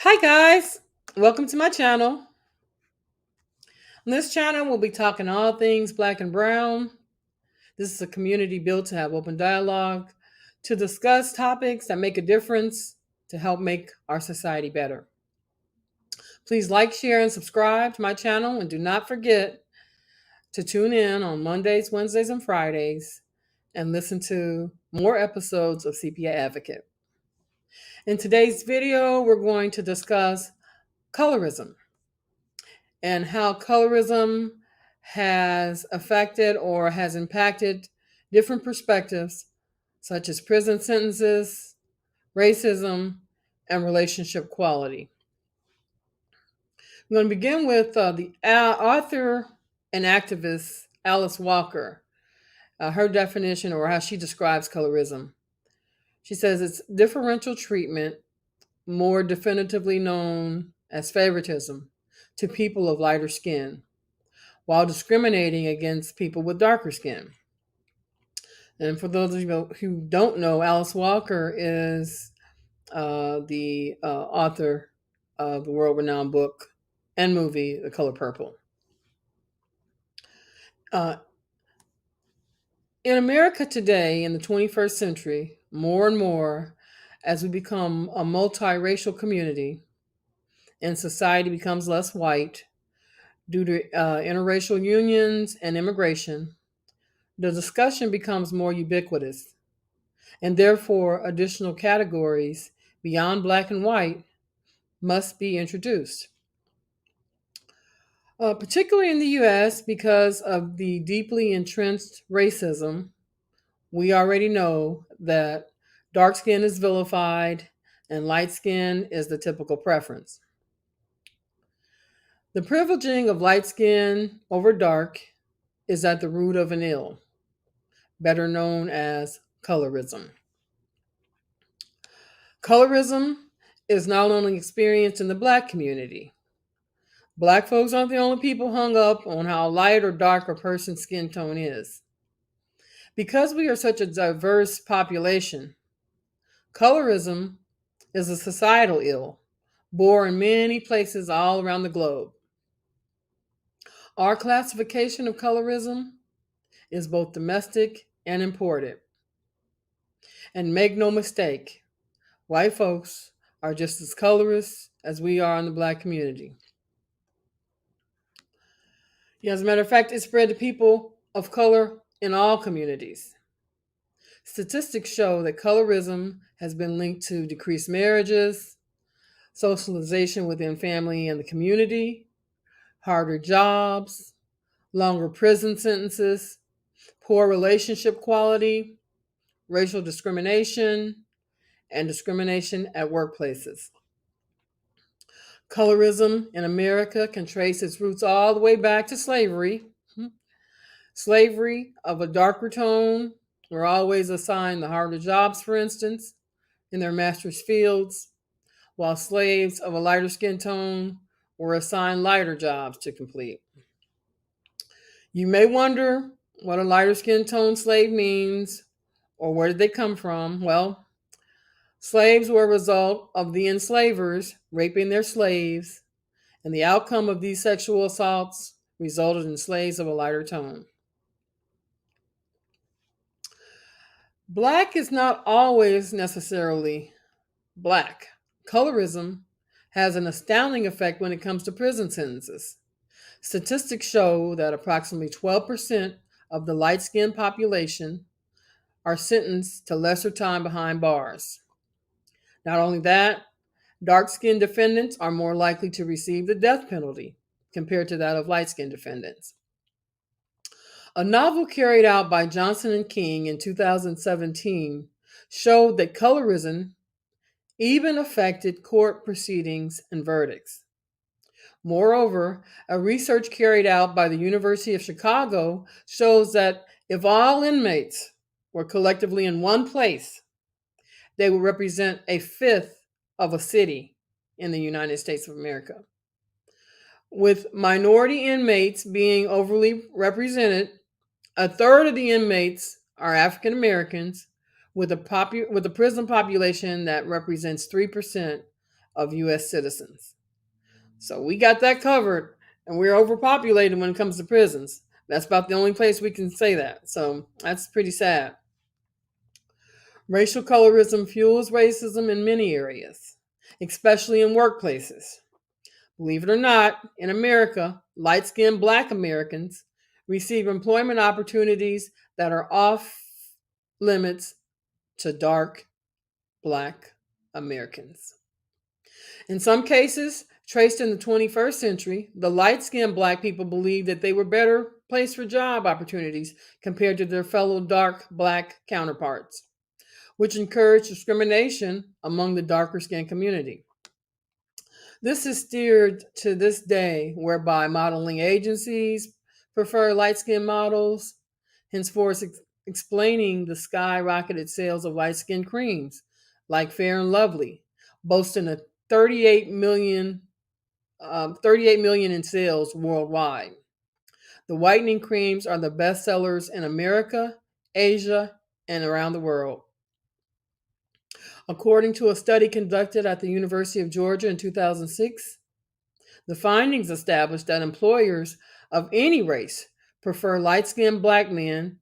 Hi guys, welcome to my channel. On this channel, we'll be talking all things black and brown. This is a community built to have open dialogue, to discuss topics that make a difference, to help make our society better. Please like, share, and subscribe to my channel, and do not forget to tune in on Mondays, Wednesdays, and Fridays and listen to more episodes of Sepia Advocate. In today's video, we're going to discuss colorism and how colorism has affected or has impacted different perspectives, such as prison sentences, racism, and relationship quality. I'm going to begin with the author and activist Alice Walker, her definition or how she describes colorism. She says it's differential treatment, more definitively known as favoritism, to people of lighter skin, while discriminating against people with darker skin. And for those of you who don't know, Alice Walker is the author of the world renowned book and movie, The Color Purple. Uh, in America today, in the 21st century, more and more, as we become a multiracial community and society becomes less white due to interracial unions and immigration, the discussion becomes more ubiquitous, and therefore additional categories beyond black and white must be introduced. Particularly in the US, because of the deeply entrenched racism, we already know that dark skin is vilified and light skin is the typical preference. The privileging of light skin over dark is at the root of an ill, better known as colorism. Colorism is not only experienced in the black community. Black folks aren't the only people hung up on how light or dark a person's skin tone is. Because we are such a diverse population, colorism is a societal ill, born in many places all around the globe. Our classification of colorism is both domestic and imported. And make no mistake, white folks are just as colorist as we are in the black community. Yeah, as a matter of fact, it spread to people of color in all communities. Statistics show that colorism has been linked to decreased marriages, socialization within family and the community, harder jobs, longer prison sentences, poor relationship quality, racial discrimination, and discrimination at workplaces. Colorism in America can trace its roots all the way back to slavery. Slavery of a darker tone were always assigned the harder jobs, for instance, in their master's fields, while slaves of a lighter skin tone were assigned lighter jobs to complete. You may wonder what a lighter skin tone slave means or where did they come from? Well, slaves were a result of the enslavers raping their slaves, and the outcome of these sexual assaults resulted in slaves of a lighter tone. Black is not always necessarily black. Colorism has an astounding effect when it comes to prison sentences. Statistics show that approximately 12% of the light skinned population are sentenced to lesser time behind bars. Not only that, dark skinned defendants are more likely to receive the death penalty compared to that of light skinned defendants. A novel carried out by Johnson and King in 2017 showed that colorism even affected court proceedings and verdicts. Moreover, a research carried out by the University of Chicago shows that if all inmates were collectively in one place, they would represent a fifth of a city in the United States of America. With minority inmates being overly represented, a third of the inmates are African Americans, with a prison population that represents 3% of U.S. citizens. So we got that covered, and we're overpopulated when it comes to prisons. That's about the only place we can say that. So that's pretty sad. Racial colorism fuels racism in many areas, especially in workplaces. Believe it or not, in America, light skinned black Americans receive employment opportunities that are off limits to dark black Americans. In some cases, traced in the 21st century, the light skinned black people believed that they were better placed for job opportunities compared to their fellow dark black counterparts, which encouraged discrimination among the darker skinned community. This is steered to this day, whereby modeling agencies prefer light skinned models, henceforth explaining the skyrocketed sales of light skinned creams like Fair and Lovely, boasting a 38 million in sales worldwide. The whitening creams are the best sellers in America, Asia, and around the world. According to a study conducted at the University of Georgia in 2006, the findings established that employers of any race prefer light skinned black men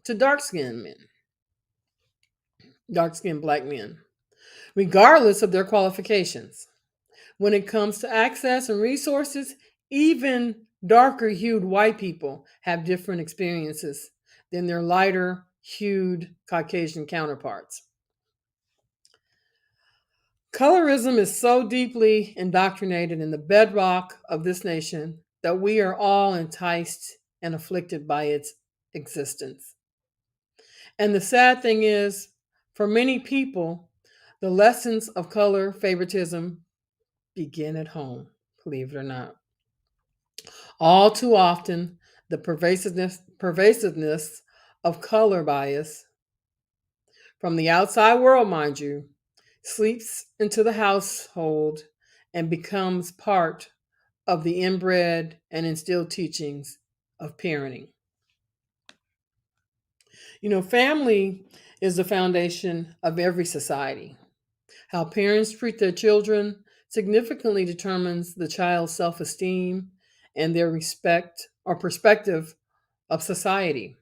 to dark skinned black men, regardless of their qualifications. When it comes to access and resources, even darker hued white people have different experiences than their lighter hued Caucasian counterparts. Colorism is so deeply indoctrinated in the bedrock of this nation that we are all enticed and afflicted by its existence. And the sad thing is, for many people, the lessons of color favoritism begin at home, believe it or not. All too often, the pervasiveness of color bias from the outside world, mind you, sleeps into the household and becomes part of the inbred and instilled teachings of parenting. Family is the foundation of every society. How parents treat their children significantly determines the child's self esteem and their respect or perspective of society.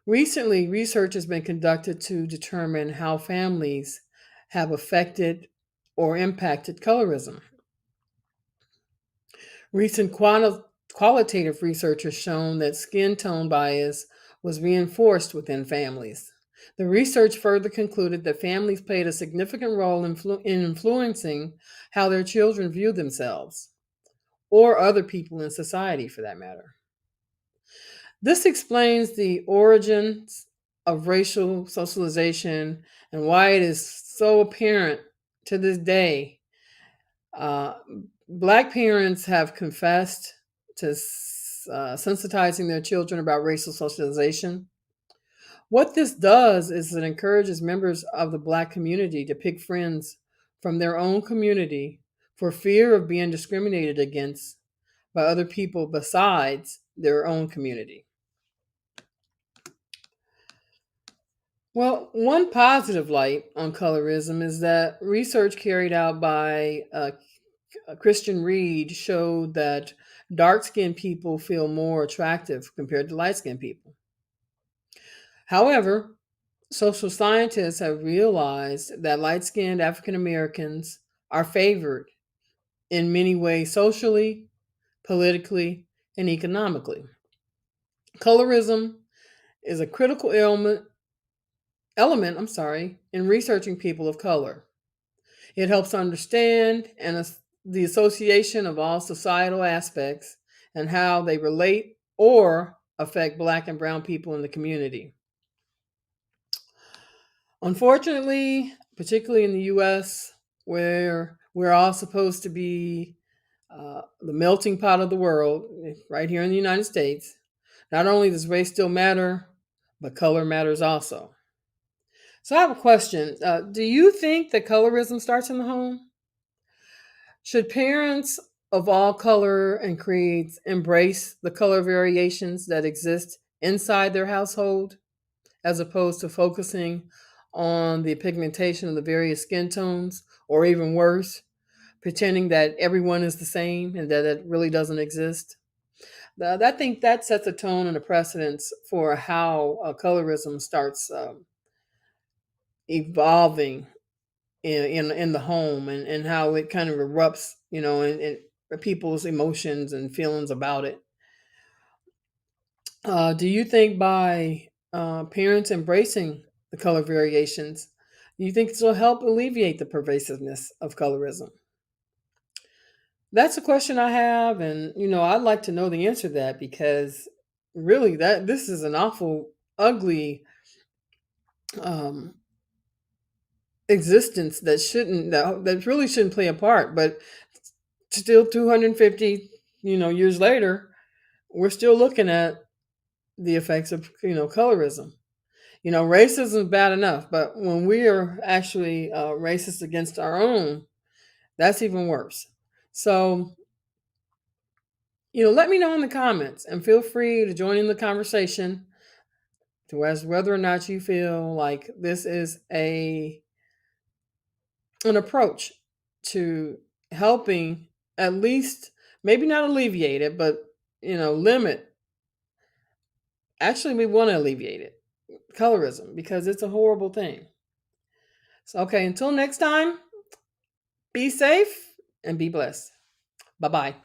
Recently, research has been conducted to determine how families have affected or impacted colorism. Recent qualitative research has shown that skin tone bias was reinforced within families. The research further concluded that families played a significant role in influencing how their children view themselves, or other people in society for that matter. This explains the origins of racial socialization and why it is so apparent to this day. Uh, Black parents have confessed to sensitizing their children about racial socialization. What this does is it encourages members of the Black community to pick friends from their own community for fear of being discriminated against by other people besides their own community. Well, one positive light on colorism is that research carried out by Christian Reed showed that dark skinned people feel more attractive compared to light skinned people. However, social scientists have realized that light skinned African Americans are favored in many ways socially, politically, and economically. Colorism is a critical element in researching people of color. It helps understand the association of all societal aspects and how they relate or affect Black and Brown people in the community. Unfortunately, particularly in the US, where we're all supposed to be the melting pot of the world, right here in the United States, not only does race still matter, but color matters also. So I have a question. Do you think that colorism starts in the home? Should parents of all color and creeds embrace the color variations that exist inside their household as opposed to focusing on the pigmentation of the various skin tones, or even worse, pretending that everyone is the same and that it really doesn't exist. I think that sets a tone and a precedence for how colorism starts evolving in the home, and how it kind of erupts, in people's emotions and feelings about it. Do you think by parents embracing the color variations, do you think this will help alleviate the pervasiveness of colorism? That's a question I have, and I'd like to know the answer to that, because really, that this is an awful ugly um, existence that really shouldn't play a part. But still, 250 years later, we're still looking at the effects of colorism. Racism is bad enough, but when we are actually racist against our own, that's even worse. So, let me know in the comments, and feel free to join in the conversation to as whether or not you feel like this is a an approach to helping, at least, maybe not alleviate it, but limit. Actually, we want to alleviate it, colorism, because it's a horrible thing. So, okay, until next time, be safe and be blessed. Bye bye.